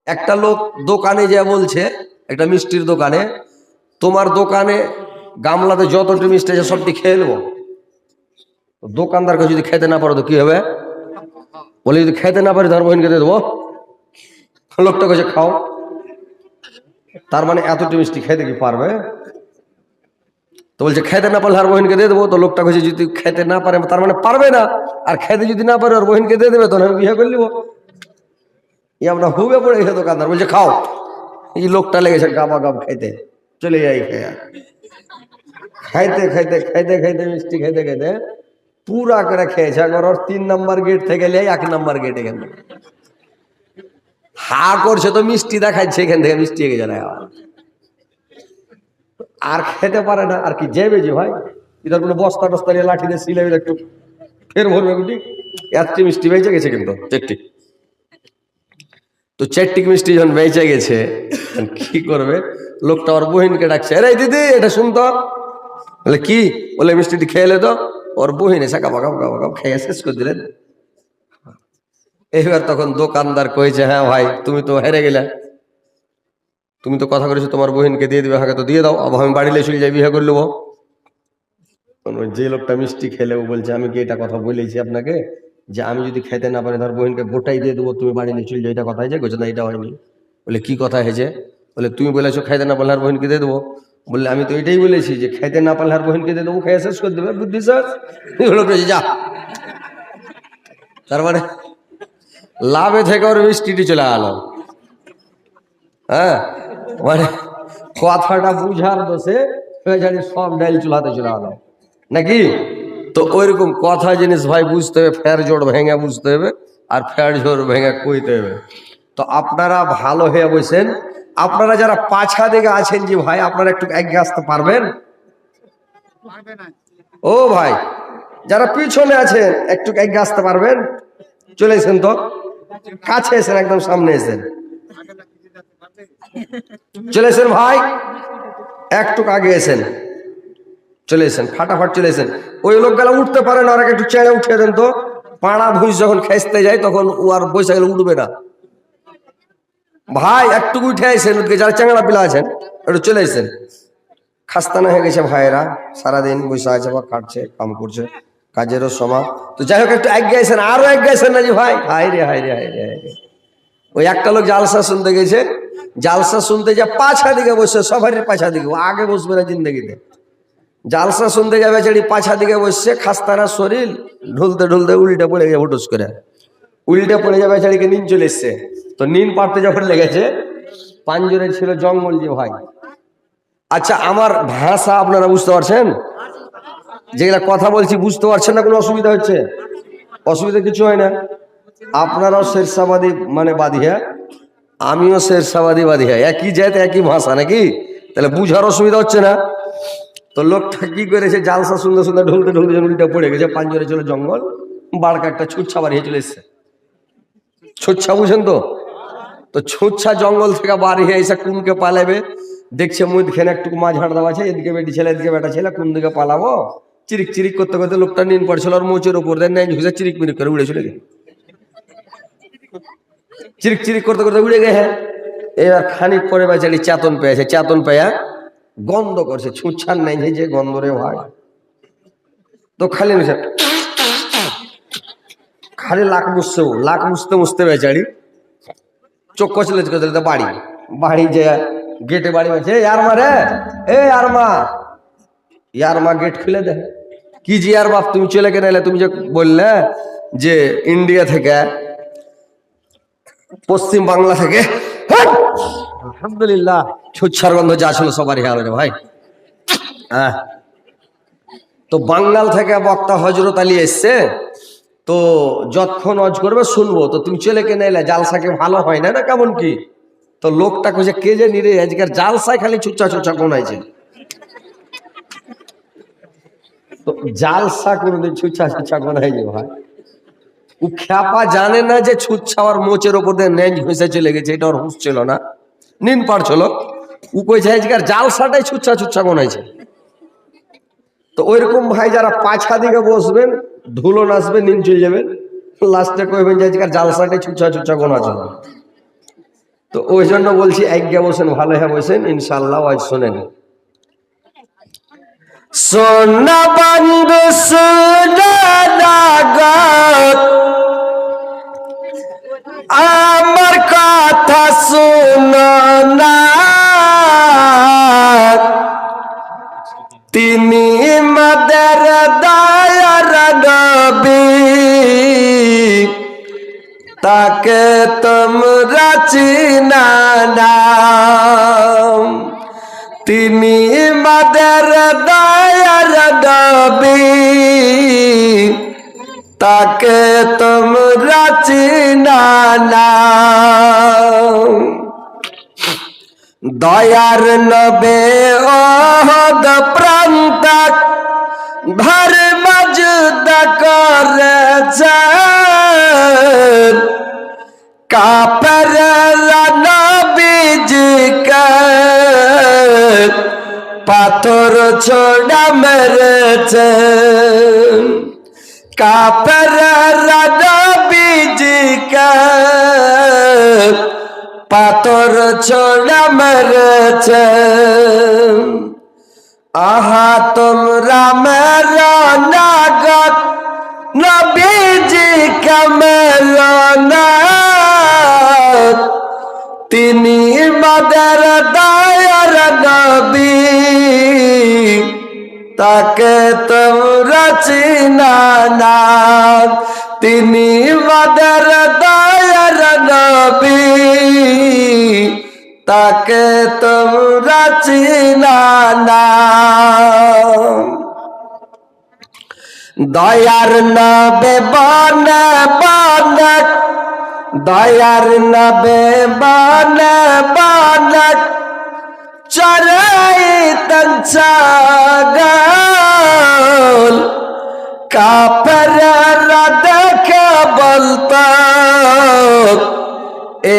একটা লোক দোকানে যা বলছে, একটা মিষ্টির দোকানে, তোমার দোকানে গামলাতে যতটি মিষ্টি আছে সবটি খেয়ে নেবো। দোকানদারকে যদি খেতে না পারো তো কি হবে? বলে যদি খেতে না পারি ধর বোনকে দিয়ে দেবো। লোকটা কাছে খাও। তার মানে এতটি মিষ্টি খেতে কি পারবে? তো বলছে খেতে না পারলে আর বোনকে দিয়ে দেবো। তো লোকটা কাছে যদি খেতে না পারে তার মানে পারবে না, আর খেতে যদি না পারে আর বোনকে দিয়ে দেবে তখন আমি বিয়ে করে নিবো। আমরা হুবে পড়ে গেছে। দোকানদার বলছে খাও। এই লোকটা লেগেছে গাবা গাব খাইতে, চলে যাই খাইতে খাইতে খাইতে খাইতে মিষ্টি খাইতে খাইতে পুরা করে খেয়েছে। একবার ওর 3 নম্বর গেট থেকে 1 নম্বর গেটে গেল, হা করছে তো মিষ্টি দেখাচ্ছে এখান থেকে মিষ্টি এগিয়ে যায় আর খেতে পারে না। আর কি যাবে যে ভাই ইধার কোনো বস্তা টস্তা নিয়ে লাঠি দিয়ে সিলে একটু ফের ভরবে গুটি। এত মিষ্টি বেঁচে গেছে কিন্তু চারটি। তো 4টি মিষ্টি যখন বেঁচে গেছে কি করবে? লোকটা ওর বহিনকে ডাকছে, আরে দিদি এটা শুনতো। বলে কি? বলে মিষ্টিটি খেয়ে তো। ওর বহিন এসে কাবা কাপ কাবা কাপ খেয়ে শেষ করে দিলেন। এইবার তখন দোকানদার কয়েছে, হ্যাঁ ভাই তুমি তো হেরে গেলে, তুমি তো কথা করেছো তোমার বহিনকে দিয়ে দিবে, হাকে তো দিয়ে দাও, আবার আমি বাড়িলে চলে যাই বিয়ে করে নেবো। যে লোকটা মিষ্টি খেলেও বলছে আমি কি এটা কথা বলেছি আপনাকে যে আমি যদি খেতে না পারি ধর বহিনকে গোটাই দিয়ে দেবো, তুমি বাড়ি নিয়ে চলে যাও, এটা কথা হয়েছে? বলছে না এটা হয়নি। বলে কি কথা হয়েছে? বলে তুমি বলেছো খাইতে না পারলে আর বহিনকে দিয়ে দেবো। বললে আমি তো এটাই বলেছি যে খাইতে না পারলে আর বহিনকে দিয়ে দেবো, খেয়ে শেষ করে দেবে। বুদ্ধি স্যার যা। তার মানে লাভে থেকে ওর মিষ্টিটি চলে গেল। হ্যাঁ, মানে কথাটা বুঝার দোষে সব ডাইল চুলাতে চলে গেল নাকি? তো ওইরকম কথা জিনিস ভাই বুঝতে হবে, ফের জোড় ভেঙে বুঝতে হবে আর ফের জোড় ভেঙে কইতে হবে। তো আপনারা ভালো হয়ে বসেন। আপনারা যারা পাছা দিকে আছেন যে ভাই আপনারা একটু এগিয়ে আসতে পারবেন? ও ভাই যারা পিছনে আছেন একটু এগিয়ে আসতে পারবেন? চলে এসেন তো, কাছে এসেন, একদম সামনে এসেন, চলে এসেন ভাই, একটু আগে এসেন, চলে এসেন, ফাটাফাট চলে এসেন। ওই লোকগুলা উঠতে পারে না, ওরা একটু চেড়ে উঠিয়ে দেন তো। পাড়া ভুঁস যখন খেসতে যায় তখন ও আর বসে গেলে উঠবে না। ভাই একটু উঠে আসেন, যারা চ্যাংড়া পিলা আছেন একটু চলে এসেন। খাস্তানা হয়ে গেছে ভাইয়েরা, সারাদিন বসে আছে বা কাটছে, কাম করছে, কাজেরও সময়। তো যাই হোক একটু এগিয়ে আসেন, আরো এগিয়ে আসেন না জি ভাই। হাই রে হাই রে হাই রে হাই রে। ওই একটা লোক জালসা শুনতে গেছে, জালসা শুনতে যা পাছা দিকে বসছে, সবারই পাছা দিকে, আগে বসবে না জিন্দগিতে। জালসা শুনতে যাবে চেড়ি পাছা দিকে বসছে, খাস্তানা শরীর ঢুলতে ঢুলতে উল্টে পড়ে গেছে, হুটুস করে উল্টে পড়ে যাবে চেড়িকে নিন চলে এসছে। তো নিন পাড়তে যখন লেগেছে, পাঞ্জরে ছিল জঙ্গল যে ভাই। আচ্ছা আমার ভাষা আপনারা বুঝতে পারছেন? যেগুলা কথা বলছি বুঝতে পারছেন না? কোনো অসুবিধা হচ্ছে? অসুবিধা কিছু হয় না। আপনারাও শেরশাবাদী মানে বাদিয়া, আমিও শেরশাবাদী বাদিয়া, একই জাত একই ভাষা নাকি? তাহলে বুঝার অসুবিধা হচ্ছে না। তো লোকটা কি করেছে, জালসা সুন্দর সুন্দর ঢুলতে ঢুলতে উল্টে পড়ে গেছে, পাঞ্জরে ছিল জঙ্গল, বাড়কা একটা ছুচ্ছা বাড়িয়ে চলে এসছে। ছুচ্ছা বুঝেন তো? তো ছুচ্ছা জঙ্গল থেকে বাড়ি হয়ে এসে কোনকে পালাবে দেখছে, মধ্যখানে একটু মাছ হাঁট দেওয়া আছে, এদিকে বেটি ছেলে এদিকে বেটা ছেলে, কোন দিকে পালাবো? চিরিক চিরিক করতে করতে লোকটা নিন পড়ছিল আর মোচের উপর দেন নাই ঝুঁকে চিরিক মিরিক করে উড়ে চলে গেছে। চিরিক চিরিক করতে করতে উড়ে গেছে। এবার খানিক পরে বেচারি চেতন পেয়েছে, চেতন পেয়া গন্ধ করছে, ছুঁচ্ছার নাই যে গন্ধ রে ভাই। তো খালি খালি লাখ মুছতে মুছতে বেচারি চোখ কচলে কচলে বাড়ি বাড়ি যে গেটে বাড়ি বলছে, ইয়ার মা রে, এ আর মা, ইয়ার মা গেট খুলে দে। কি জি আর বাপ তুমি চলে কেন এলে? তুমি যে বললে যে ইন্ডিয়া থেকে, পশ্চিম বাংলা থেকে, আলহামদুলিল্লাহ ছুচ্ছার গন্ধ যা ছিল সবারই হাল রে ভাই। হ্যাঁ, তো বাঙ্গাল থেকে বক্তা হজরত আলী এসছে, তো যতক্ষণ অজ করবে শুনবো। তো তুমি চলে কেন এলে? জালসাকে ভালো হয় না না কেমন কি? তো লোকটা কইছে কে যে নিরে আজকের জালসায় খালি ছুচ্ছা ছুচ্ছা কোনাইছে। তো জালসা কোনদিন ছুচ্ছা ছুচ্ছা কোনাইছে ভাই? ও খ্যাপা জানে না যে ছুচ্ছা আর মোচের ওপর দিয়ে ন্যাঞ্জ ভেসে চলে গেছে, এটা ওর হুঁশ ছিল না, নিন পারছিল। ও কইছে আজকের জালসাটাই ছুচ্ছা ছুচ্ছা কোনাইছে। তো ওইরকম ভাই যারা পাছা দিকে বসবেন, ধুলো নাচবে, নিন চলে যাবেন, লাস্টে কইবেন যে আজকের জালসাটাই ছুচ্ছা ছুচ্ছা কোনা ছিল। তো ওই জন্য বলছি আজ্ঞা বসেন, ভালো হ্যাঁ বসেন, ইনশাআল্লাহ আজ শোনেন। সোনা বন্ধু সুনাগত আমার কথা শুনো না, তিনি মাদের দয়ার নবী, তাকে তোমরা চিনা না। তিনি মাদের দয়ার নবী, তাকে তোমরা চিনা না। দয়ার নবে ওহদ প্রান্তক ধর্ম যুদ্ধ করেছেন, কাফেররা নবীজিকে পাথর ছোড়া মেরেছেন। কাফেররা নবীজিকে পাথর ছোড়া মেরেছেন। আহা তোমরা মেরো না গো নবীজিকে মেরো না, তিনি মাদের দয়ার নবী, তাকে তোমরা চিনা না। তিনি মাদের দয়ার নবী, তাকে তোমরা চিনা না। দয়ার নবে বনে বনে, দয়ার নবে বনে বনে চরাইতেন ছাগল, কাফেররা দেখে বলতো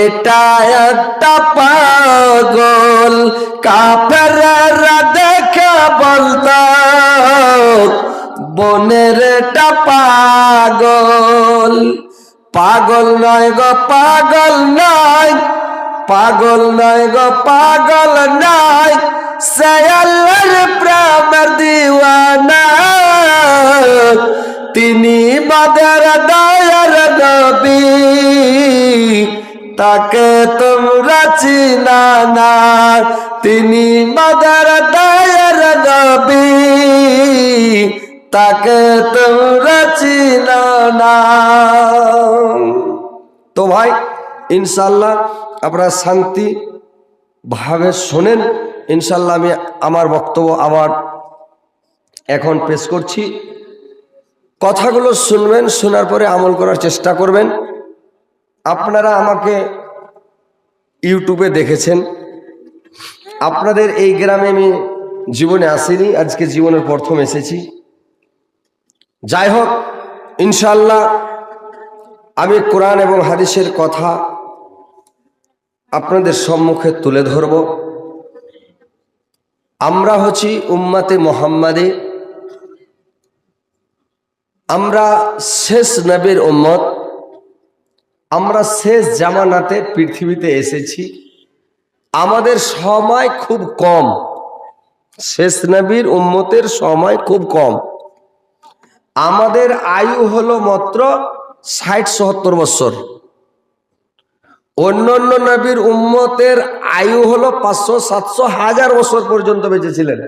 এটা একটা পাগল। কাফেররা দেখে বলতো বনের একটা পাগল। পাগল নয় গো পাগল নয়, পাগল নয় গো পাগল নয়, সে আল্লাহর প্রেমের দিওয়ানা। তিনি মাদের দয়ার নবী, তাকে তোমরা চিনা না। তিনি মাদের দয়ার নবী, তাকে তোমরা চিনা না। তো ভাই ইনশাআল্লাহ আপনারা শান্তি ভাবে শোনেন। ইনশাআল্লাহ আমি আমার বক্তব্য আবার এখন পেশ করছি। কথাগুলো শুনবেন, শোনার পরে আমল করার চেষ্টা করবেন। আপনারা আমাকে ইউটিউবে দেখেছেন, আপনাদের এই গ্রামে আমি জীবনে আসিনি, আজকে জীবনের প্রথম এসেছি। যাই হোক ইনশাআল্লাহ আমি কোরআন এবং হাদিসের কথা আপনাদের সম্মুখে তুলে ধরব। আমরা হচ্ছি উম্মতে মুহাম্মাদী, আমরা শেষ নবীর উম্মত, আমরা শেষ জামানাতে পৃথিবীতে এসেছি। আমাদের সময় খুব কম, শেষ নবীর উম্মতের সময় খুব কম। আমাদের আয়ু হলো মাত্র ৬০-৭০ বছর। অন্যান্য নবীর উম্মতের আয়ু হলো ৫০০-৭০০-১০০০ বছর পর্যন্ত বেঁচেছিলেন,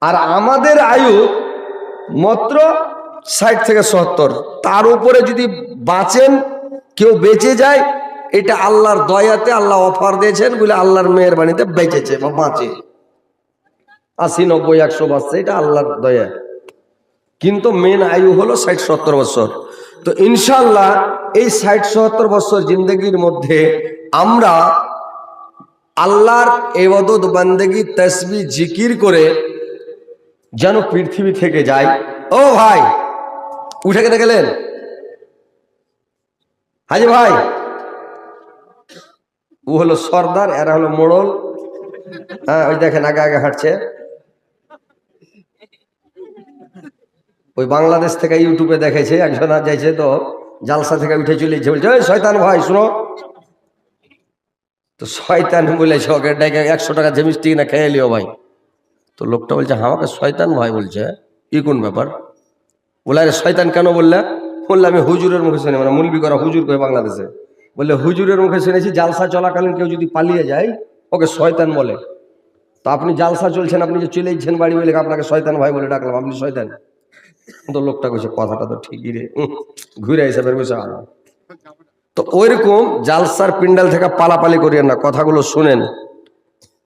আর আমাদের আয়ু মাত্র ৬০ থেকে ৭০। তার উপরে যদি বাঁচেন, কেউ বেঁচে যায়, এটা আল্লাহর দয়াতে আল্লাহ অফার দিয়েছেন বলে আল্লাহর মেহেরবানিতে বেঁচেছে বা বাঁচে। ৮০-৯০-১০০ বাঁচছে, এটা আল্লাহর দয়া। কিন্তু মেন আয়ু হলো ৬০-৭০ বছর। তো ইনশাআল্লাহ এই ৬০-৭০ বছর জিন্দগির মধ্যে আমরা আল্লাহর ইবাদত বান্দেগি তাসবিহ জিকির করে যেন পৃথিবী থেকে যাই। ও ভাই উঠে কেটে গেলেন হাজি ভাই, ও হলো সর্দার, এরা হলো মোড়ল। হ্যাঁ ওই দেখেন আগে আগে হাঁটছে। ওই বাংলাদেশ থেকে ইউটিউবে দেখেছে একজন যাইছে, তো জালসা থেকে উঠে চলেছে, বলছে ওই শয়তান ভাই শুনো, তো শয়তান বলেছে ওকে ডেকে 100 টাকা যে মিষ্টি না খেয়ে লিও ভাই। তো লোকটা বলছে আমাকে শয়তান ভাই বলছে, কি কোন ব্যাপার? বলে আরে শয়তান কেন বললে? বললে আমি হুজুরের মুখে শুনে, মানে মুলবি করা হুজুর কয়ে বাংলাদেশে, বললে হুজুরের মুখে শুনেছি জালসা চলাকালীন কেউ যদি পালিয়ে যায় ওকে শয়তান বলে। তো আপনি জালসা চলছেন, আপনি যে চলেইছেন বাড়ি বলে আপনাকে শয়তান ভাই বলে ডাকলাম, আপনি শয়তান? তো লোকটা কইছে কথাটা তো ঠিকই রে, ঘুরে হিসাবের বিষয় আলো। তো ওইরকম জালসার পিন্ডাল থেকে পালাপালি করিয়েন না, কথাগুলো শুনেন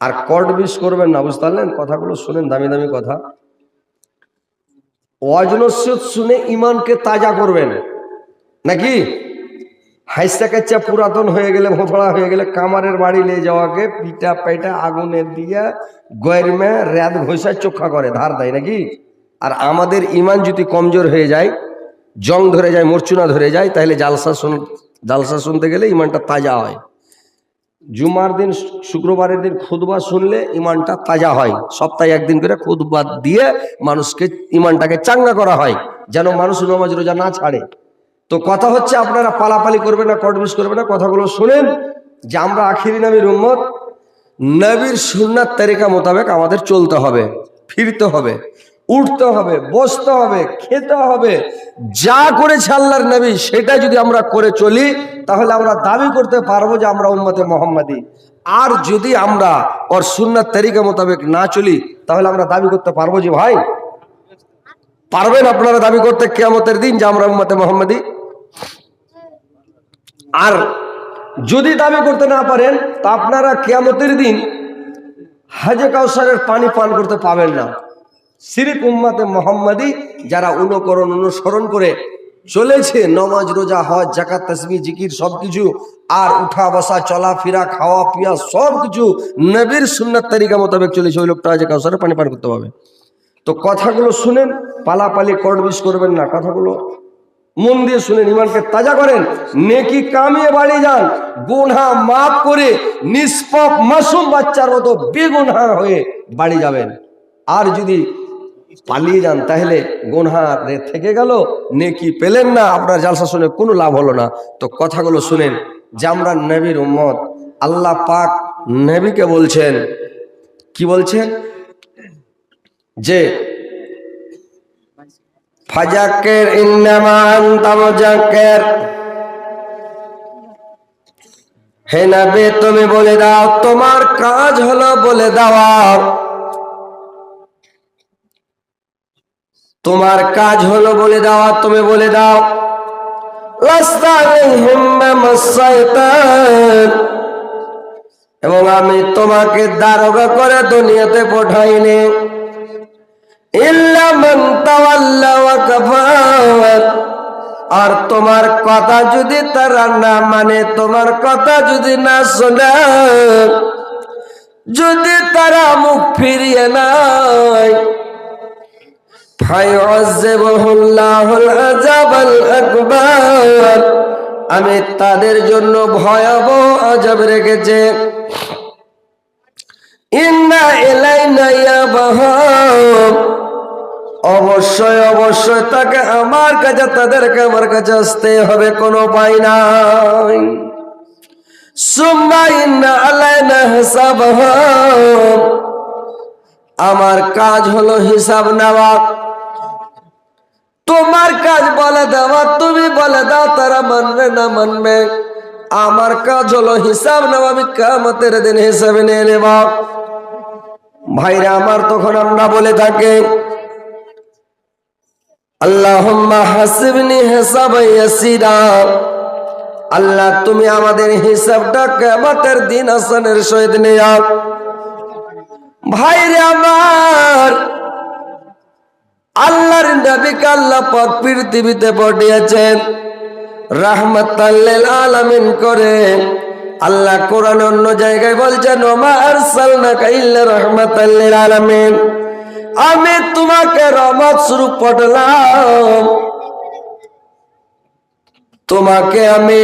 আর কট বিষ করবেন না, বুঝতে পারলেন? কথাগুলো শুনেন, দামি দামি কথা। ওয়াজ নসিহত শুনে ইমানকে তাজা করবেন নাকি? হাইসা কাচ্চা পুরাতন হয়ে গেলে, ভোঁথড়া হয়ে গেলে কামারের বাড়ি নিয়ে যাওয়াকে পিটা পেটা আগুনের দিয়ে গয়রমে রেদ ঘষা চোখা করে ধার দেয় নাকি? আর আমাদের ইমান যদি কমজোর হয়ে যায়, জং ধরে যায়, মরচুনা ধরে যায়, তাহলে জালসা শুনতে গেলে ইমানটা তাজা হয়। জুমার দিন, শুক্রবারের দিন খুতবা শুনলে ইমানটা তাজা হয়। সপ্তাহে একদিন করে খুতবা দিয়ে মানুষকে ইমানটাকে চাঙ্গা করা হয়, যেন মানুষ নামাজ রোজা না ছাড়ে। তো কথা হচ্ছে আপনারা পালাপালি করবেন না, কটবিশ করবেন না, কথাগুলো শুনেন যে আমরা আখিরি নবীর উম্মত, নবীর সুন্নাত তরিকা মোতাবেক আমাদের চলতে হবে, ফিরতে হবে, উঠতে হবে, বসতে হবে, খেতে হবে। যা করেছে আল্লাহর নবী সেটা যদি আমরা করে চলি তাহলে আমরা দাবি করতে পারবো যে আমরা উম্মতে মুহাম্মাদি। আর যদি আমরা ওর সুন্নাত তরিকা মোতাবেক না চলি তাহলে আমরা দাবি করতে পারবো যে ভাই? পারবেন আপনারা দাবি করতে কিয়ামতের দিন যে আমরা উম্মতে মুহাম্মাদি? আর যদি দাবি করতে না পারেন তা আপনারা কিয়ামতের দিন হাজে কাউসারের পানি পান করতে পাবেন না। সিরিফ উম্মতে মুহাম্মাদি যারা অনুসরণ করে চলেছে, নামাজ রোজা হজ যাকাত তাসবিহ জিকির সবকিছু, আর উঠা বসা চলাফেরা খাওয়া পিয়া সবকিছু নবীর সুন্নাত তরিকা মোতাবেক চলেছে, ওই লোকটা হাজে কাউসারের পানি পান করতে পাবে। তো কথাগুলো শুনেন, পালাপালি কটবিশ করবেন না, কথাগুলো মন দিয়ে শুনেন, ইমানকে তাজা করেন, নেকি কামিয়ে বাড়ি যান, গুনাহ মাফ করে নিষ্পাপ মাসুম বাচ্চার মতো বেগুনাহ হয়ে বাড়ি যাবেন। আর যদি পালিয়ে যান তাহলে গুনাহ থেকে গেল, নেকি পেলেন না, আপনার জালসা শুনে কোনো লাভ হলো না। তো কথাগুলো শুনেন যে আমরা নবীর উম্মত। আল্লাহ পাক নবীকে বলছেন, কি বলছেন? যে ফাজাক্কির ইন্নামা আনতা মুযাক্কির, হে নবী তুমি বলে দাও, তোমার কাজ হলো বলে দেওয়া, তোমার কাজ হলো বলে দেওয়া, তুমি বলে দাও। লাস্তা আলাইহিম বিমুসাইতার, এবং আমি তোমাকে দারোগা করে দুনিয়াতে পাঠাইনি। ইল্লা মান তাওয়াল্লা ওয়া কাফার, আর তোমার কথা যদি তারা না মানে, তোমার কথা যদি না শোনে, যদি তারা মুখ ফিরিয়ে নেয়, ফায়ুযিবুহুল্লাহুল আযাবাল আকবার, আমি তাদের জন্য ভয়াবহ আযাব রেখেছি। ইন্না ইলাইনা ইয়াবহাম, অবশ্যই অবশ্যই তাকে আমার কাছে, তাদেরকে আমার কাছে আসতে হবে, কোনো উপায় নাই। সুম্মা ইন্না আলাইনা হিসাবহাম, আমার কাজ হলো হিসাব নেওয়া, তোমার কাজ বলে দেওয়া, তুমি বলে দাও, তারা মানবে না মানবে, আমার কাজ হলো হিসাব নেওয়া, আমি কিয়ামতের দিন হিসাব নিয়ে নেব। ভাইরা আমার, তখন আমরা বলে থাকি আল্লাহুম্মা হাসিবনি হিসাবান ইয়াসিরা, আল্লাহ তুমি আমাদের হিসাবটা কিয়ামতের দিন আসানের সহিত নিও। ভাইরে আমার, আল্লাহর নবীকে আল্লাহ পাক পৃথিবীতে পাঠিয়েছেন রাহমাতাল লিল আলামিন করে। আল্লাহ কোরআন অন্য জায়গায় বলছেন, ওমা আরসালনাকা ইল্লা রাহমাতাল লিল আলামিন, আমি তোমাকে রহমত স্বরূপ পাঠালাম। তোমাকে আমি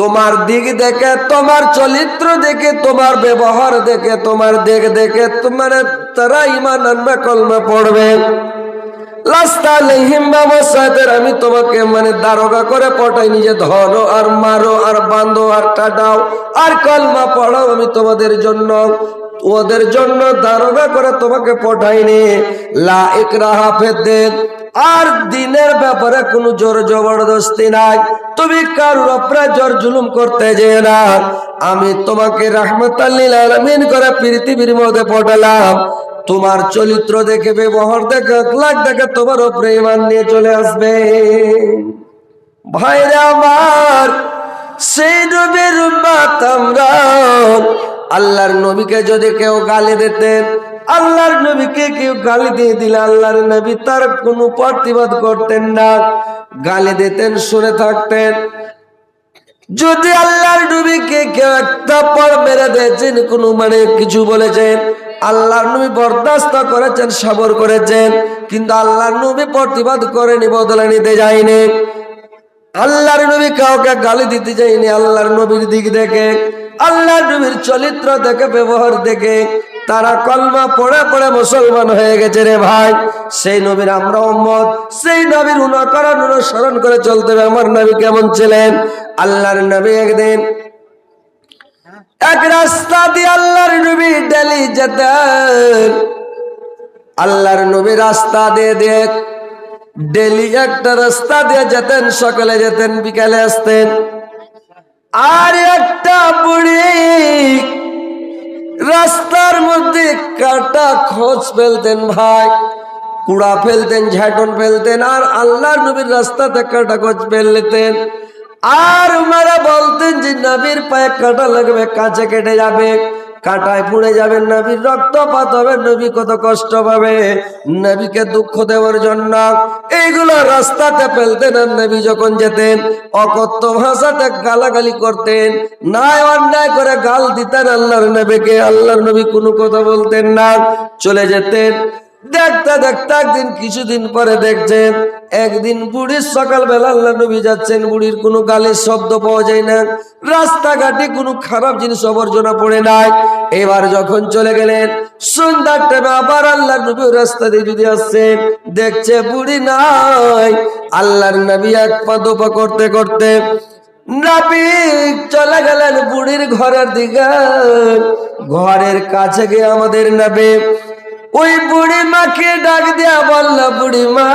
তোমার দিক দেখে, তোমার চরিত্র দেখে, তোমার ব্যবহার দেখে, তোমার দিক দেখে তোমার তারা ঈমান আনবে, কলমা পড়বে। লাস্তা আলাইহিম বিমুসাইতির, আমি তোমাকে মানে দারোগা করে পটাইনি যে ধরো আর মারো আর বাঁধো আর কাটাও আর কলমা পড়াও, আমি তোমাদের জন্য ওদের জন্য দারোগা করে তোমাকে পঠাইনি। লা ইকরাহা ফিদ্দিন, আর দিনের ব্যাপারে কোনো জোর জবরদস্তি নাই, তুমি কারোর উপরে জোর জুলুম করতে যেও না। আমি তোমাকে রাহমাতাল লিল আলামিন করে পৃথিবীর মধ্যে পাঠালাম, তোমার চরিত্র দেখে, ব্যবহার দেখে, আখলাক দেখে তোমার উপরে ঈমান নিয়ে চলে আসবে। ভাইরা আমার, সেই নবীর উম্মত আমরা। আল্লাহর নবীকে যদি কেউ গালি দিতেন, আল্লাহর নবীকে কেউ গালি দিয়ে দিলে আল্লাহর নবী তার কোনো প্রতিবাদ করতেন না, গালি দিতেন, শুনে থাকতেন। যদি আল্লাহর নবীকে কেউ একটা পর মেরে দিয়েছেন, কোনো মানে কিছু বলেছেন, আল্লাহর নবী বরদাস্ত করেছেন, সবর করেছেন, কিন্তু আল্লাহর নবী প্রতিবাদ করেনি, বদলা নিতে যায়নি। আল্লাহর নবী কাউকে গালি দিতে যায়নি। আল্লাহর নবীর দিক দেখে, আল্লাহর নবীর চরিত্র দেখে, ব্যবহার দেখে তারা কলমা পড়ে পড়ে মুসলমান হয়ে গেছে রে ভাই। সেই নবীর আমরা উম্মত, সেই নবীর অনুকরণ অনুসরণ করে চলতে হবে। আমার নবী কেমন ছিলেন? আল্লাহর নবী একদিন এক রাস্তা দিয়ে আল্লাহর নবী ডেলি যেতেন। আল্লাহর নবী রাস্তা দিয়ে দিয়ে ডেলি একটা রাস্তা দিয়ে যেতেন, সকালে যেতেন, বিকালে আসতেন। আর একটা বুড়ি রাস্তার মধ্যে কাটা খোঁজ ফেলতেন ভাই, কুড়া ফেলতেন, ঝাঁটন ফেলতেন, আর আল্লাহর নবীর রাস্তাতে কাটা খোঁজ ফেলতেন। আর মারা বলতেন যে নবীর পায়ে কাটা লাগবে, কাছে কেটে যাবে, কাঁটায় পুড়ে যাবেন, নবীর রক্তপাত হবে, নবী কত কষ্ট পাবে। নবীকে দুঃখ দেওয়ার জন্য এইগুলো রাস্তাতে ফেলতেন। আর নবী যখন যেতেন অকথ্য ভাষাতে গালাগালি করতেন, নাই অন্যায় করে গাল দিতেন আল্লাহর নবীকে। আল্লাহর নবী কোনো কথা বলতেন না, চলে যেতেন। দেখতে দেখতে একদিন, কিছুদিন পরে দেখছেন একদিন বুড়ির সকালবেলা আল্লাহ নবী যাচ্ছেন, বুড়ির কোনো গালির শব্দ পাওয়া যায় না, রাস্তাঘাটে কোনো খারাপ জিনিস আবর্জনা পড়ে নাই। এবার যখন চলে গেলেন সন্ধ্যার টাইমে আবার আল্লাহর নবী রাস্তা দিয়ে যদি আসছেন, দেখছে বুড়ি নাই। আল্লাহর নবী এক পা দুপা করতে করতে নবী চলে গেলেন বুড়ির ঘরের দিকে। ঘরের কাছে গিয়ে আমাদের নবী ওই বুড়ি মাকে ডাক দিয়া বলল, বুড়ি মা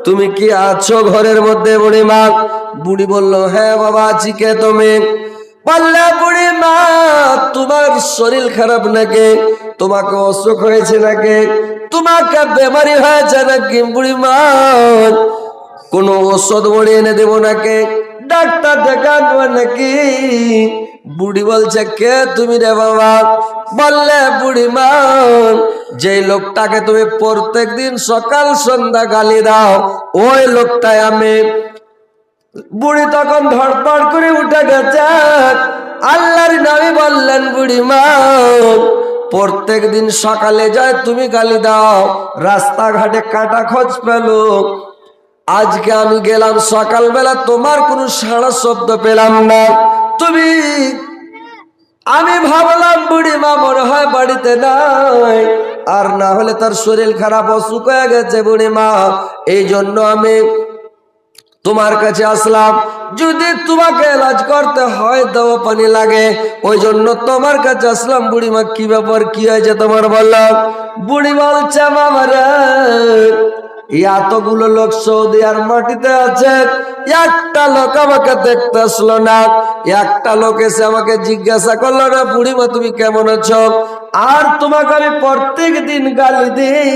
তুমি কি আছো ঘরের মধ্যে? বুড়ি মা, বুড়ি বলল, হ্যাঁ বাবা আছি। কে তুমি? বললে, বুড়ি মা তোমার শরীর খারাপ নাকি? তোমাকে অসুখ হয়েছে নাকি? তোমাকে বেমারি হয়েছে নাকি? বুড়ি মা কোনো ওষুধ বড়ি এনে দেবো নাকি? ডাক্তার দেখাবো নাকি? বুড়ি বলছে, কে তুমি রে বাবা? বললে, বুড়ি মা যে লোকটাকে তুমি প্রত্যেক দিন সকাল সন্ধ্যা গালি দাও, ওই লোকটাই আমি। বুড়ি তখন ধড়পড় করে উঠে গেছে। আল্লাহর নবী বললেন, বুড়ি মা প্রত্যেক দিন সকালে যায় তুমি গালি দাও, রাস্তাঘাটে কাটা খোঁজ পেলো, আজকে আমি গেলাম সকালবেলা তোমার কোনো সাড়া শব্দ পেলাম না। তুমি, আমি ভাবলাম বুড়ি মা মনে হয় বাড়িতে নাই, আর না হলে তার শরীর খারাপ, অসুখ হয়ে গেছে বুড়ি মা, এই জন্য আমি তোমার কাছে আসলাম। যদি তোমাকে এলাজ করতে হয়, দাওয়া পানি লাগে, ওই জন্য তোমার কাছে আসলাম। বুড়ি মা কি ব্যাপার, কি হয়েছে তোমার? বললাম। বুড়ি বলছে, মামারে এতগুলো লোক সৌদি আর মাটিতে আছে, একটা লোক আমাকে দেখতে আসলো না, একটা লোক এসে আমাকে জিজ্ঞাসা করলো না, বুড়িমা তুমি কেমন আছো? আর তোমাকে আমি প্রত্যেক দিন গালি দিই,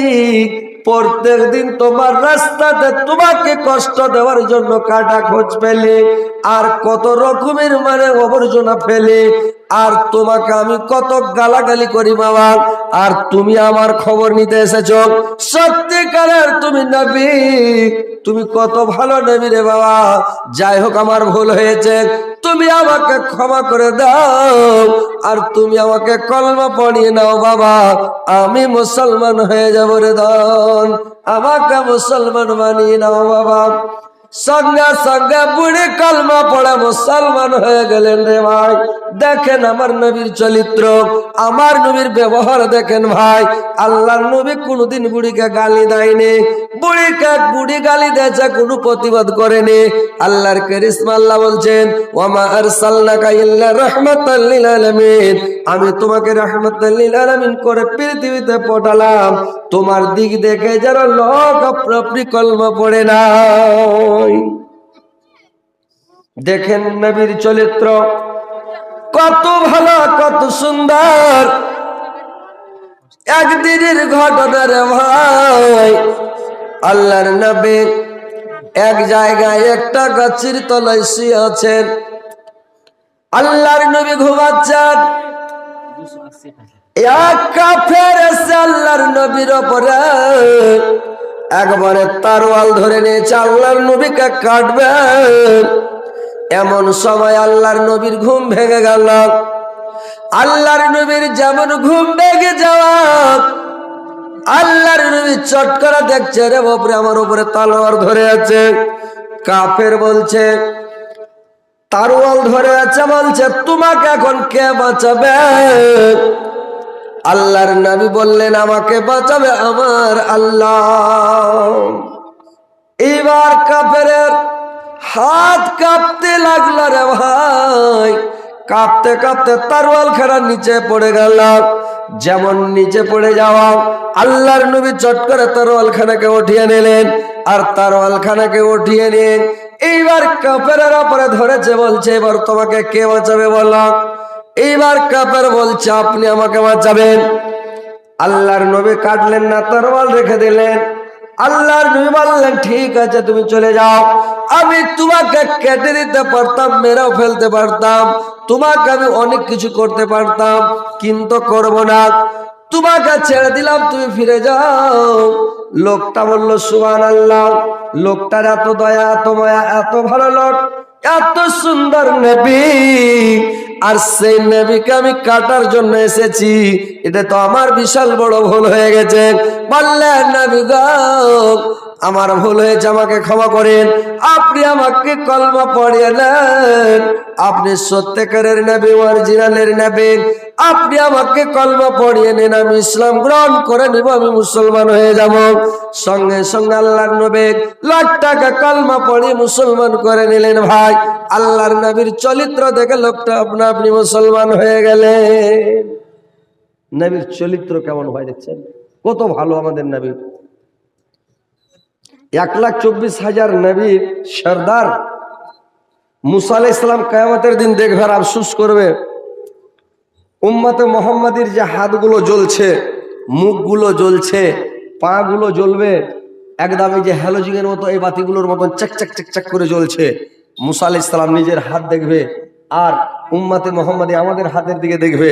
প্রত্যেক দিন তোমার রাস্তাতে তোমাকে কষ্ট দেওয়ার জন্য কাটা খোঁজ ফেলি, আর কত রকমের মানে আবর্জনা ফেলি, আর তোমাকে আমি কত গালাগালি করি বাবা, আর তুমি আমার খবর নিতে এসেছো। সত্যিকারের তুমি নবী, তুমি কত ভালো নবী রে বাবা। যাই হোক আমার ভুল হয়েছে, তুমি আমাকে ক্ষমা করে দাও, আর তুমি আমাকে কলমা পড়িয়ে নাও বাবা, আমি মুসলমান হয়ে যাব রে ধন, আমাকে মুসলমান বানিয়ে নাও বাবা। সঙ্গে সঙ্গে বুড়ি কলমা পড়ে মুসলমান হয়ে গেলেন রে ভাই। দেখেন আমার নবীর চরিত্র, আমার নবীর ব্যবহার দেখেন ভাই। আল্লাহর নবী কোনদিন বুড়িকে গালি দেয়নি, বুড়ি গালি দিয়েছে কোনো প্রতিবাদ করেনি। আল্লাহর কারিশমা, আল্লাহ বলছেন ওয়ামা আরসালনাকা ইল্লা রাহমাতাল লিল আলামিন, আমি তোমাকে রাহমাতাল লিল আলামিন করে পৃথিবীতে পাঠালাম, তোমার দিক দেখে যারা লোক আপনি কলমা পড়ে নাই। দেখেন নবীর চরিত্র কত ভালো, কত সুন্দর। একদিনের ঘটনা রে ভাই, আল্লাহর নবী এক জায়গায় একটা গাছের তলায় শুয়ে আছেন। আল্লাহর নবী ঘুমাচ্ছেন, এক কাফের এসে আল্লাহর নবীর উপরে একবারে তরোয়াল ধরে নিয়েছে, আল্লাহর নবীকে কাটবে। এমন সময় আল্লাহর নবীর ঘুম ভেঙে গেল। আল্লাহর নবীর যেমন ঘুম ভেঙে যাওয়া, আল্লাহর নবী চট করে দেখছে রে বাপরে আমার উপরে তলোয়ার ধরে আছে। কাফের বলছে, তরোয়াল ধরে আছে, বলছে তোমাকে এখন কে বাঁচাবে? আল্লাহর নবী বললেন আমাকে বাঁচাবে আমার আল্লাহ। এবার কাফের হাত কাঁপতে লাগলো রে ভাই, কাঁপতে কাঁপতে তরোয়াল খানার নিচে পড়ে গেল। যেমন নিচে পড়ে যাওয়া, আল্লাহর নবী চট করে তরোয়াল খানাকে উঠিয়ে নিলেন, আর তরোয়াল খানাকে উঠিয়ে নিয়ে এইবার কাফেরের উপরে ধরেছে, বলছে এবার তোমাকে কে বাঁচাবে বলো। এইবার কাফের বলছে আপনি আমাকে বাঁচাবেন। আল্লাহর নবী কাটলেন না, তরোয়াল রেখে দিলেন। আল্লাহর নবী বললেন ঠিক আছে তুমি চলে যাও, আমি তোমাকে কেটে দিতে পারতাম, মেরেও ফেলতে পারতাম, তোমাকে আমি অনেক কিছু করতে পারতাম, কিন্তু করব না, তোমাকে ছেড়ে দিলাম, তুমি ফিরে যাও। লোকটা বলল সুবহানাল্লাহ, লোকটার এত দয়া, এত মায়া, এত ভালো লোক, এত সুন্দর নবী, আর সেই নবীকে আমি কাটার জন্য এসেছি, এটা তো আমার বিশাল বড় ভুল হয়ে গেছে। বললেন নবী গো আমার ভুল হয়েছে, আমাকে ক্ষমা করেন, আপনি আমাকে কলমা পড়িয়ে নেন, আপনি সত্যিকারের নবী, অরিজিনালের নবী, আপনি আমাকে কলমা পড়িয়ে নেন, আমি ইসলাম গ্রহণ করে নিব, আমি মুসলমান হয়ে যাব। সঙ্গে সঙ্গে আল্লাহর নবী লাখ টাকা কলমা পড়িয়ে মুসলমান করে নিলেন। ভাই আল্লাহর নবীর চরিত্র দেখে লোকটা আপনি মুসলমান হয়ে গেলেন। নবীর চরিত্র কেমন হয় দেখছেন, কত ভালো আমাদের নবী। 1,24,000 নবীর সর্দার মুসা আলাইহিস সালাম কিয়ামতের দিন দেখবে আর আফসোস করবে, উম্মতে মুহাম্মাদির যে হাতগুলো জ্বলছে, মুখগুলো জ্বলছে, পা গুলো জ্বলবে, একদম এই যে হ্যালোজিনের মতো এই বাতিগুলোর মতন চকচক চকচক করে জ্বলছে। মুসা আলাইহিস সালাম নিজের হাত দেখবে, আর উম্মতে মুহাম্মাদি আমাদের হাতের দিকে দেখবে,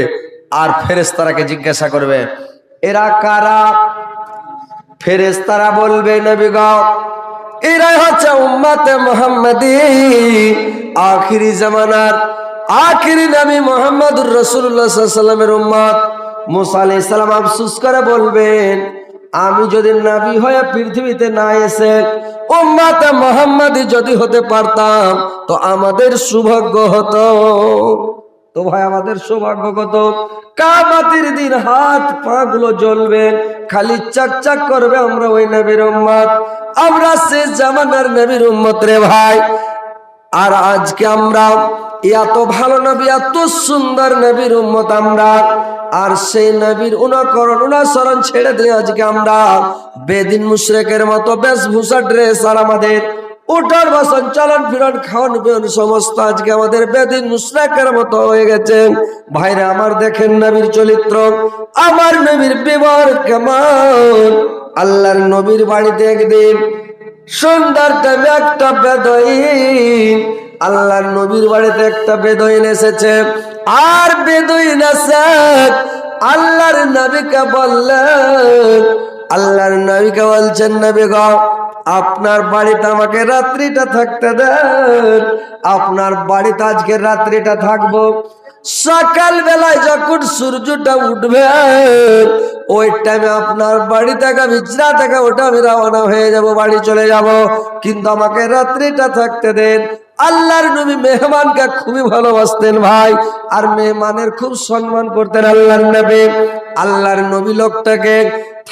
আর ফেরেশতারাকে জিজ্ঞাসা করবে এরা কারা? ফেরেশতারা বলবে নবী গো এরাই হচ্ছে উম্মতে মুহাম্মাদি, আখিরি জামানার আখিরি নবী মুহাম্মদুর রাসূলুল্লাহ সাল্লাল্লাহু আলাইহি ওয়াসাল্লামের উম্মত। মুসা আলাইহিস সালাম আফসোস করে বলবেন আমি যদি নবী হয়ে পৃথিবীতে না এসে উম্মতে মুহাম্মাদি যদি হতে পারতাম তো আমাদের সৌভাগ্য হতো। তো ভাই আমাদের সৌভাগ্য কত, কিয়ামতের দিন হাত পা গুলো জ্বলবে, খালি চকচক করবে, আমরা ওই নবীর উম্মত, আমরা শেষ জামানার নবীর উম্মত রে ভাই। আর আজকে আমরা এত ভালো নবী, এত সুন্দর নবীর উম্মত আমরা, আর সেই নবীর অনুসরণ ছেড়ে দিয়ে আজকে আমরা বেদিন মুশরিকের মতো বেশভূষা ড্রেস, আর আমাদের উঠার বসন চলন ফিরন খাওয়ান পিয়ন সমস্ত আজকে আমাদের বেদিন মুশরিকের মতো হয়ে গেছে। ভাইরা আমার দেখেন নবীর চরিত্র, আমার নবীর ব্যবহার কেমন। আল্লাহর নবীর বাড়িতে একদিন সুন্দর টাইমে একটা বেদুইন, আল্লাহর নবীর বাড়িতে একটা বেদুইন এসেছে, আর বেদুইন এসে আল্লাহর নবীকে বললেন, আল্লাহর নবীকে বলছেন নবী গো আপনার বাড়িতে আমাকে রাত্রিটা থাকতে দেন, আপনার বাড়িতে আজকে রাত্রিটা থাকবো। সকাল বেলায় যখন সূর্যটা উঠবে ওই টাইমে আপনার বাড়ি থেকে বিছনা থেকে ওটা আমি রওনা হয়ে যাব, বাড়ি চলে যাব, কিন্তু আমাকে রাত্রিটা থাকতে দেন। আল্লাহর নবী মেহমানকে খুবই ভালোবাসতেন ভাই, আর মেহমানের খুব সম্মান করতেন আল্লাহর নবী। আল্লাহর নবী লোকটাকে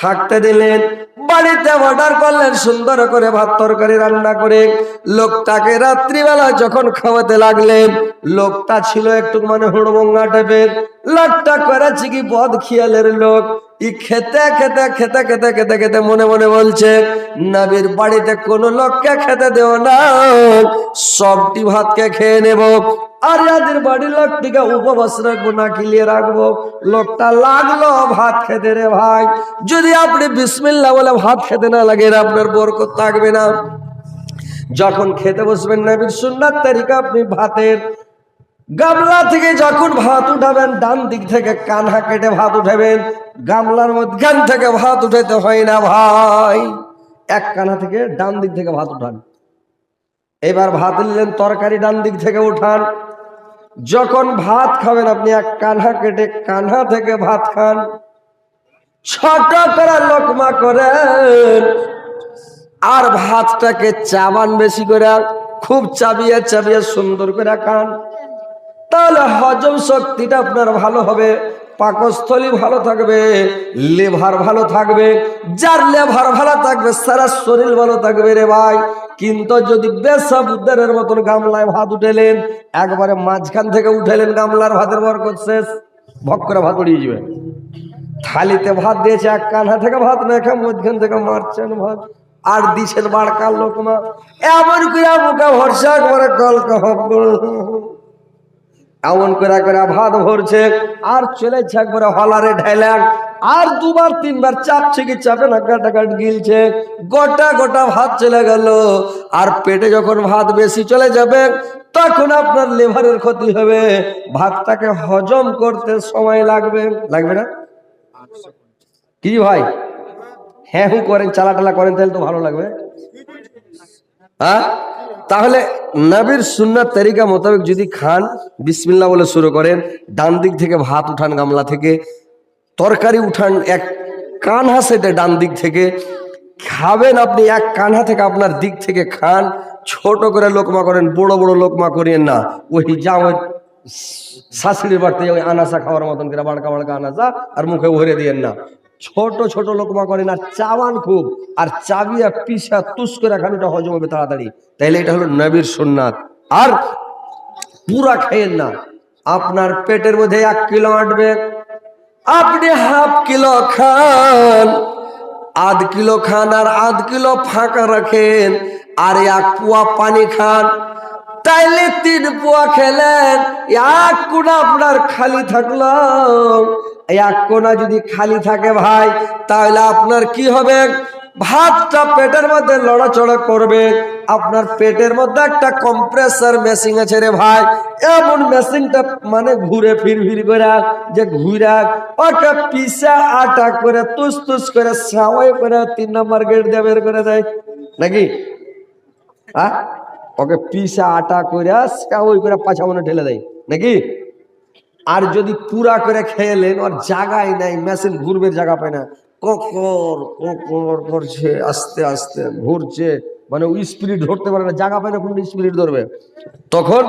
থাকতে দিলেন, বাড়িতে অর্ডার করলেন সুন্দর করে ভাত তরকারি রান্না করে। লোকটাকে রাত্রিবেলা যখন খাওয়াতে লাগলেন, লোকটা ছিল একটু মানে হুড়বঙ্গা টাইপের, লোকটা করেছে কি বদ খেয়ালের লোক। ই খেতে খেতে খেতে খেতে খেতে খেতে মনে মনে বলছে, নবীর বাড়িতে কোনো লোককে খেতে দেও না, সবটি ভাতকে খেয়ে নেব, আর যাদের বাড়ির লোকটিকে উপবাস রাখবো, না খিলিয়ে রাখবো। লোকটা লাগলো ভাত খেতে রে ভাই, যদি আপনি বিসমিল্লাহ বলে ভাত খেতে না লাগে আপনার বরকত থাকবে না। যখন খেতে বসবেন নবীর সুন্নাত তরিকা, আপনি ভাতের গামলা থেকে যখন ভাত উঠাবেন, ডান দিক থেকে কানহা কেটে ভাত উঠাবেন, গামলার মধ্যখান থেকে ভাত উঠাইতে হয় না ভাই, এক কানহা থেকে ডান দিক থেকে ভাত উঠান। এবার ভাত নিলেন, তরকারি ডান দিক থেকে উঠান। যখন ভাত খাবেন আপনি এক কানহা কেটে কানহা থেকে ভাত খান, ছোট করে লোকমা করেন, আর ভাতটাকে চাবান বেশি করে, খুব চাবিয়ে চাবিয়ে সুন্দর করে খান, তাহলে হজম শক্তিটা আপনার ভালো হবে, পাকস্থলী ভালো থাকবে, লিভার ভালো থাকবে। যার লিভার ভালো থাকবে সারা শরীর ভালো থাকবে রে ভাই। কিন্তু যদি বেসাবুদ্দারের মতন গামলায় ভাত উঠেলেন, একবারে মাঝখান থেকে উঠেলেন, গামলার ভাতের বরকত শেষ, ভক করে ভাত উড়িয়ে যাবে। থালিতে ভাত দিয়েছে, এক কানহা থেকে ভাত মেখে মধ্যখান থেকে মারছেন ভাত, আর দিছেন বাড়কার লোকমা, এমন করে মুখে ভরসা করে কলকা এমন করে করে ভাত ভরছে, আর চলেছে একবারে হলারে ঢাইলেন, আর দুবার তিনবার চাপছে কি চাপে না, কাটাকাট গিলছে, গোটা গোটা ভাত চলে গেল। আর পেটে যখন ভাত বেশি চলে যাবে তখন আপনার লিভারের ক্ষতি হবে, ভাতটাকে হজম করতে সময় লাগবে, লাগবে না কি ভাই? হ্যাঁ হু করেন, চালাটালা করেন, তাহলে তো ভালো লাগবে। হ্যাঁ, তাহলে নবীর সুন্নাত তরিকা মোতাবেক যদি খান, বিসমিল্লাহ বলে শুরু করেন, ডান দিক থেকে ভাত উঠান, গামলা থেকে তরকারি উঠান, এক কানহা সেটে ডান দিক থেকে খাবেন আপনি, এক কানহা থেকে আপনার দিক থেকে খান, ছোট করে লোকমা করেন, বড় বড় লোকমা করিয়েন না, ওই যা ওই শাশুড়ির বাড়তে ওই আনাসা খাওয়ার মতন করে বাড়কা বাড়কা আনাসা আর মুখে ভরে দিয়েন না, ছোট ছোট লোকমা করেন, আর চাবান খুব, আর চাবিয়া পিসা তুস করে খান, ওটা হজম হবে তাড়াতাড়ি। তাইলে এটা হলো নবীর সুন্নাত। আর পুরা খাইয়েন না, আপনার পেটের মধ্যে 1 কিলো আটবে, আপনি হাফ কিলো খান, আধ কিলো খান, আর আধ কিলো ফাঁকা রাখেন, আর 1 পোয়া পানি খান, তাইলে 3 পোয়া খেলেন, 1 কোনা আপনার খালি থাকলো। 1 কোনা যদি খালি থাকে ভাই, তাহলে আপনার কি হবে, ভাতটা পেটের মধ্যে লড়াচড়া করবে। আপনার পেটের মধ্যে একটা কম্প্রেসার মেশিন আছে রে ভাই, এমন মেশিনটা মানে ঘুরে ফির করে, যে ঘুরা ওটা পিসা আটা করে তুস তুস করে সাওয়াই করে 3 নম্বর গেট দিয়ে বের করে দেয় নাকি? হ্যাঁ, ওকে পিসা আটা করে সাওয়াই করে পাছা মনে ঢেলে দেয় নাকি? আর যদি পুরা করে খেলেন, ওর জায়গায় নাই, মেশিন ঘুরবে, জায়গা পায় না, ককর ককর করছে, আস্তে আস্তে ঘুরছে, মানে ওই স্পিরিট ধরতে পারে না, জায়গা পায় না, কোন স্পিরিট ধরবে। তখন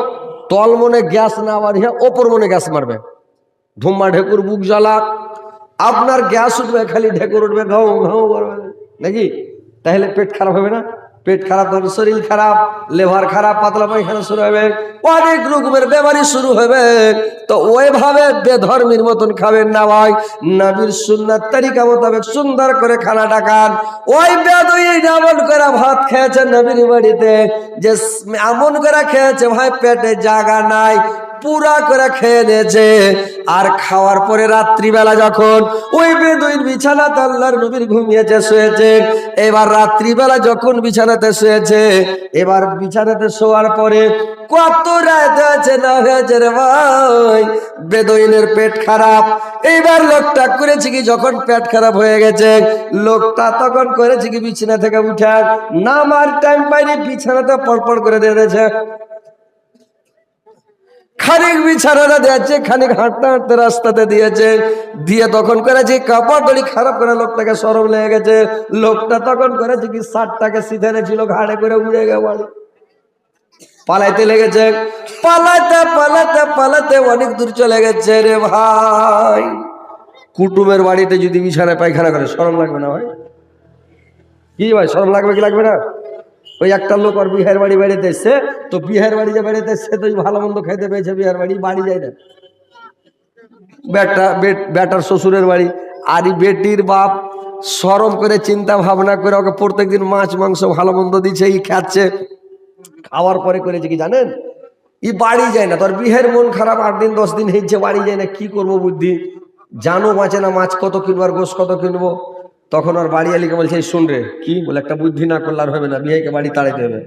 তল মনে গ্যাস না মারিয়া ওপর মনে গ্যাস মারবে, ধুম্মা ঢেকুর বুক জ্বালা, আপনার গ্যাস উঠবে, খালি ঢেকুর উঠবে, ঘাও ঘাও করবে নাকি? তাহলে পেট খারাপ হবে না? পেট খারাপ হবে, শরীর খারাপ, লিভার খারাপ, পাতলা পায়খানা শুরু হবে, অনেক রকমের বেমারি শুরু হবে। তো ওইভাবে বেধর্মীর মতন খাবেন না ভাই, নবীর সুন্নাত তরিকা মোতাবেক সুন্দর করে খানাটা খান। ওই বেদুই এমন করে ভাত খেয়েছে নবীর বাড়িতে, যে এমন করে খেয়েছে ভাই পেটে জায়গা নাই, পুরা করে খেয়ে নিয়েছে। আর খাওয়ার পরে রাত্রিবেলা যখন ওই বেদুইন বিছানাতে আল্লাহর নবীর ঘুমিয়েছে, শুয়েছে, এবার রাত্রিবেলা যখন বিছানাতে শুয়েছে, এবার বিছানাতে শোয়ার পরে কত রাত হয়েছে না হয়েছে রে ভাই, বেদুইনের পেট খারাপ। এইবার লোকটা করেছে কি, যখন পেট খারাপ হয়ে গেছে, লোকটা তখন করেছে কি, বিছানা থেকে উঠে নামার টাইম পাইনি, বিছানাতে পড়পড় করে দিয়েছে, খানিক বিছানাটা দিয়েছে, খানিক হাঁটতে হাঁটতে রাস্তাতে দিয়েছে, দিয়ে তখন করেছে কাপড় দড়ি খারাপ করে লোকটাকে সরম লেগে গেছে। লোকটা তখন করেছে কি শার্টটাকে সিধে ছিল, ঘাড়ে করে উড়ে গেল, পালাইতে লেগেছে। পালাতে পালাতে পালাতে অনেক দূর চলে গেছে রে ভাই। কুটুমের বাড়িতে যদি বিছানায় পায়খানা করে শরম লাগবে না ভাই? কি ভাই শরম লাগবে কি লাগবে না? ওই একটা লোক আর বিহার বাড়ি বেড়াতে এসছে, তো বিহার বাড়ি যে বেড়াতে এসছে তো ভালো মন্দ খাইতে পেয়েছে, বিহার বাড়ি বাড়ি যায় না, বেটার শ্বশুরের বাড়ি। আর বেটির বাপ শরম করে চিন্তা ভাবনা করে ওকে প্রত্যেকদিন মাছ মাংস ভালো মন্দ দিচ্ছে, ই খাচ্ছে। খাওয়ার পরে করেছে কি জানেন, ই বাড়ি যায় না, তোর বিহের মন খারাপ, 8 দিন 10 দিন হয়েছে বাড়ি যায় না, কি করবো বুদ্ধি, জানো বাঁচে না, মাছ কত কিনবো আর গোস কত কিনবো। তখন আর বাড়ি আলিকে বলছে, এই শুন রে, কি বলে, একটা বুদ্ধি না করলে আর হবে না, বিহাইকে বাড়ি তাড়াইতে হবে।